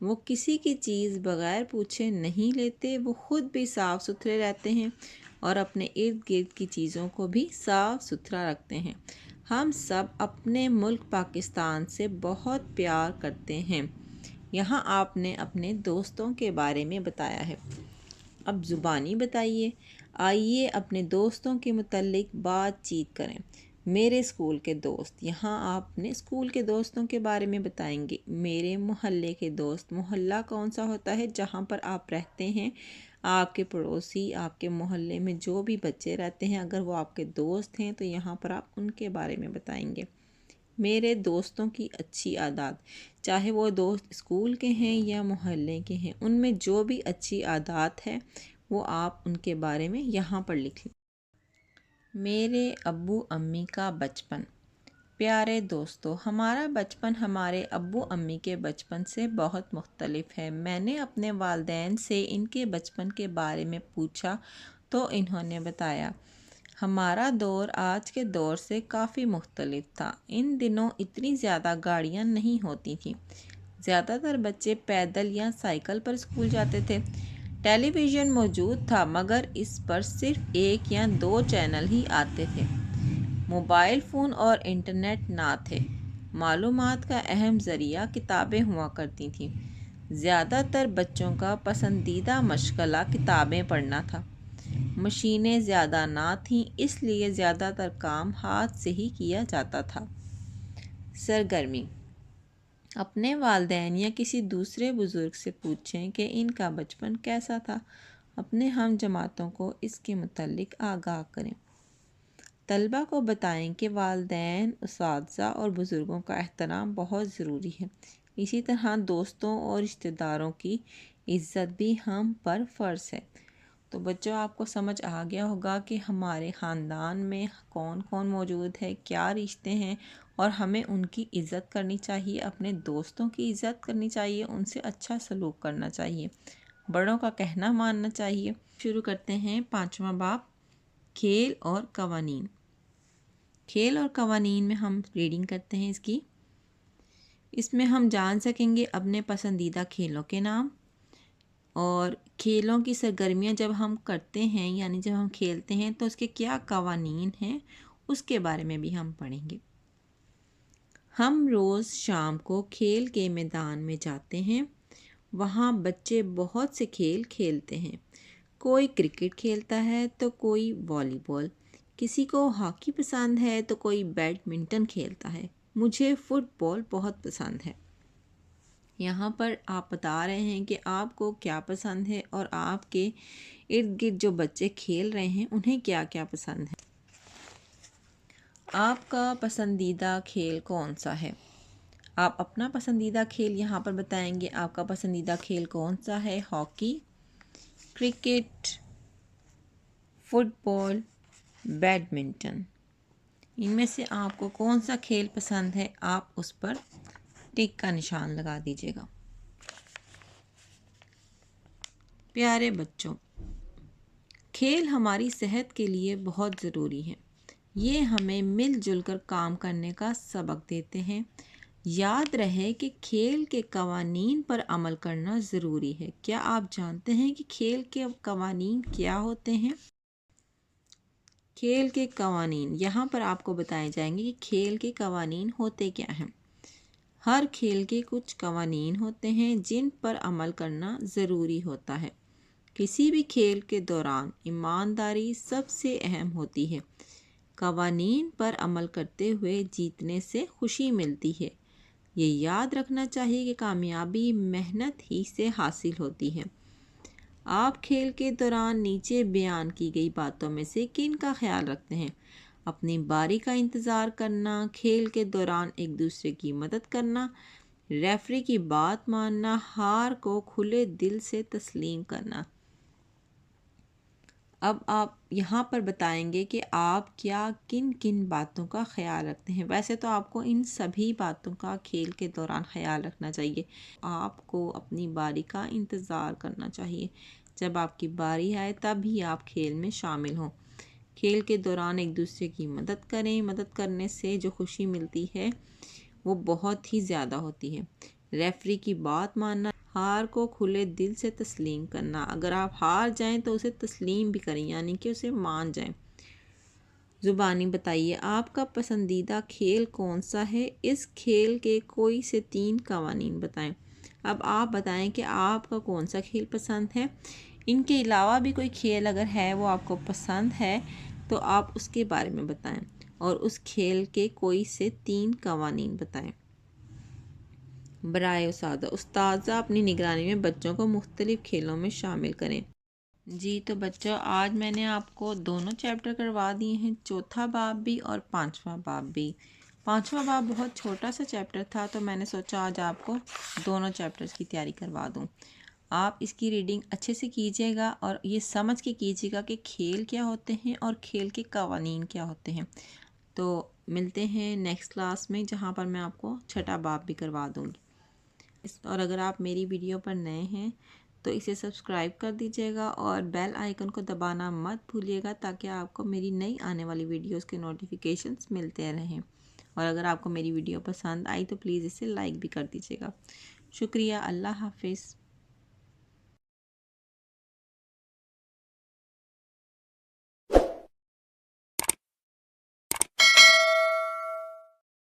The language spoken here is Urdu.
وہ کسی کی چیز بغیر پوچھے نہیں لیتے، وہ خود بھی صاف ستھرے رہتے ہیں اور اپنے ارد گرد کی چیزوں کو بھی صاف ستھرا رکھتے ہیں۔ ہم سب اپنے ملک پاکستان سے بہت پیار کرتے ہیں۔ یہاں آپ نے اپنے دوستوں کے بارے میں بتایا ہے، اب زبانی بتائیے۔ آئیے اپنے دوستوں کے متعلق بات چیت کریں۔ میرے اسکول کے دوست، یہاں آپ نے اسکول کے دوستوں کے بارے میں بتائیں گے۔ میرے محلے کے دوست، محلہ کون سا ہوتا ہے جہاں پر آپ رہتے ہیں، آپ کے پڑوسی، آپ کے محلے میں جو بھی بچے رہتے ہیں، اگر وہ آپ کے دوست ہیں تو یہاں پر آپ ان کے بارے میں بتائیں گے۔ میرے دوستوں کی اچھی عادات، چاہے وہ دوست اسکول کے ہیں یا محلے کے ہیں، ان میں جو بھی اچھی عادات ہے وہ آپ ان کے بارے میں یہاں پر لکھ لیں۔ میرے ابو امی کا بچپن۔ پیارے دوستو، ہمارا بچپن ہمارے ابو امی کے بچپن سے بہت مختلف ہے۔ میں نے اپنے والدین سے ان کے بچپن کے بارے میں پوچھا تو انہوں نے بتایا، ہمارا دور آج کے دور سے کافی مختلف تھا۔ ان دنوں اتنی زیادہ گاڑیاں نہیں ہوتی تھیں، زیادہ تر بچے پیدل یا سائیکل پر اسکول جاتے تھے۔ ٹیلی ویژن موجود تھا مگر اس پر صرف 1 یا 2 چینل ہی آتے تھے۔ موبائل فون اور انٹرنیٹ نہ تھے۔ معلومات کا اہم ذریعہ کتابیں ہوا کرتی تھیں۔ زیادہ تر بچوں کا پسندیدہ مشغلہ کتابیں پڑھنا تھا۔ مشینیں زیادہ نہ تھیں، اس لیے زیادہ تر کام ہاتھ سے ہی کیا جاتا تھا۔ سرگرمی، اپنے والدین یا کسی دوسرے بزرگ سے پوچھیں کہ ان کا بچپن کیسا تھا۔ اپنے ہم جماعتوں کو اس کے متعلق آگاہ کریں۔ طلباء کو بتائیں کہ والدین، اساتذہ اور بزرگوں کا احترام بہت ضروری ہے۔ اسی طرح دوستوں اور رشتہ داروں کی عزت بھی ہم پر فرض ہے۔ تو بچوں، آپ کو سمجھ آ گیا ہوگا کہ ہمارے خاندان میں کون کون موجود ہے، کیا رشتے ہیں، اور ہمیں ان کی عزت کرنی چاہیے، اپنے دوستوں کی عزت کرنی چاہیے، ان سے اچھا سلوک کرنا چاہیے، بڑوں کا کہنا ماننا چاہیے۔ شروع کرتے ہیں 5واں باب، کھیل اور قوانین۔ کھیل اور قوانین میں ہم ریڈنگ کرتے ہیں اس کی۔ اس میں ہم جان سکیں گے اپنے پسندیدہ کھیلوں کے نام، اور کھیلوں کی سرگرمیاں جب ہم کرتے ہیں یعنی جب ہم کھیلتے ہیں تو اس کے کیا قوانین ہیں، اس کے بارے میں بھی ہم پڑھیں گے۔ ہم روز شام کو کھیل کے میدان میں جاتے ہیں، وہاں بچے بہت سے کھیل کھیلتے ہیں۔ کوئی کرکٹ کھیلتا ہے تو کوئی والی بال، کسی کو ہاکی پسند ہے تو کوئی بیڈمنٹن کھیلتا ہے۔ مجھے فٹ بال بہت پسند ہے۔ یہاں پر آپ بتا رہے ہیں کہ آپ کو کیا پسند ہے اور آپ کے ارد گرد جو بچے کھیل رہے ہیں انہیں کیا کیا پسند ہے۔ آپ کا پسندیدہ کھیل کون سا ہے؟ آپ اپنا پسندیدہ کھیل یہاں پر بتائیں گے۔ آپ کا پسندیدہ کھیل کون سا ہے؟ ہاکی، کرکٹ، فٹ بال، بیڈمنٹن۔ ان میں سے آپ کو کون سا کھیل پسند ہے، آپ اس پر ٹک کا نشان لگا دیجیے گا۔ پیارے بچوں، کھیل ہماری صحت کے لیے بہت ضروری ہے۔ یہ ہمیں مل جل کر کام کرنے کا سبق دیتے ہیں۔ یاد رہے کہ کھیل کے قوانین پر عمل کرنا ضروری ہے۔ کیا آپ جانتے ہیں کہ کھیل کے قوانین کیا ہوتے ہیں؟ کھیل کے قوانین یہاں پر آپ کو بتائے جائیں گے کہ کھیل کے قوانین ہوتے کیا ہیں۔ ہر کھیل کے کچھ قوانین ہوتے ہیں جن پر عمل کرنا ضروری ہوتا ہے۔ کسی بھی کھیل کے دوران ایمانداری سب سے اہم ہوتی ہے۔ قوانین پر عمل کرتے ہوئے جیتنے سے خوشی ملتی ہے۔ یہ یاد رکھنا چاہیے کہ کامیابی محنت ہی سے حاصل ہوتی ہے۔ آپ کھیل کے دوران نیچے بیان کی گئی باتوں میں سے کن کا خیال رکھتے ہیں؟ اپنی باری کا انتظار کرنا، کھیل کے دوران ایک دوسرے کی مدد کرنا، ریفری کی بات ماننا، ہار کو کھلے دل سے تسلیم کرنا۔ اب آپ یہاں پر بتائیں گے کہ آپ کیا کن کن باتوں کا خیال رکھتے ہیں۔ ویسے تو آپ کو ان سبھی باتوں کا کھیل کے دوران خیال رکھنا چاہیے۔ آپ کو اپنی باری کا انتظار کرنا چاہیے۔ جب آپ کی باری آئے تب ہی آپ کھیل میں شامل ہوں۔ کھیل کے دوران ایک دوسرے کی مدد کریں۔ مدد کرنے سے جو خوشی ملتی ہے وہ بہت ہی زیادہ ہوتی ہے۔ ریفری کی بات ماننا، ہار کو کھلے دل سے تسلیم کرنا، اگر آپ ہار جائیں تو اسے تسلیم بھی کریں، یعنی کہ اسے مان جائیں۔ زبانی بتائیے آپ کا پسندیدہ کھیل کون سا ہے، اس کھیل کے کوئی سے 3 قوانین بتائیں۔ اب آپ بتائیں کہ آپ کا کون سا کھیل پسند ہے۔ ان کے علاوہ بھی کوئی کھیل اگر ہے وہ آپ کو پسند ہے تو آپ اس کے بارے میں بتائیں اور اس کھیل کے کوئی سے 3 قوانین بتائیں۔ برائے اساتذہ اپنی نگرانی میں بچوں کو مختلف کھیلوں میں شامل کریں۔ جی تو بچوں، آج میں نے آپ کو دونوں چیپٹر کروا دیے ہیں، چوتھا باب بھی اور 5واں باب بھی۔ 5واں باب بہت چھوٹا سا چیپٹر تھا تو میں نے سوچا آج آپ کو دونوں چیپٹرز کی تیاری کروا دوں۔ آپ اس کی ریڈنگ اچھے سے کیجیے گا اور یہ سمجھ کے کیجیے گا کہ کھیل کیا ہوتے ہیں اور کھیل کے قوانین کیا ہوتے ہیں۔ تو ملتے ہیں نیکسٹ کلاس میں، جہاں پر میں آپ کو چھٹا باب بھی کروا دوں گی۔ اور اگر آپ میری ویڈیو پر نئے ہیں تو اسے سبسکرائب کر دیجیے گا اور بیل آئیکن کو دبانا مت بھولیے گا، تاکہ آپ کو میری نئی آنے والی ویڈیوز کے نوٹیفیکیشنز ملتے رہیں۔ اور اگر آپ کو میری ویڈیو پسند آئی تو پلیز اسے لائک بھی کر دیجیے گا۔ شکریہ، اللہ حافظ۔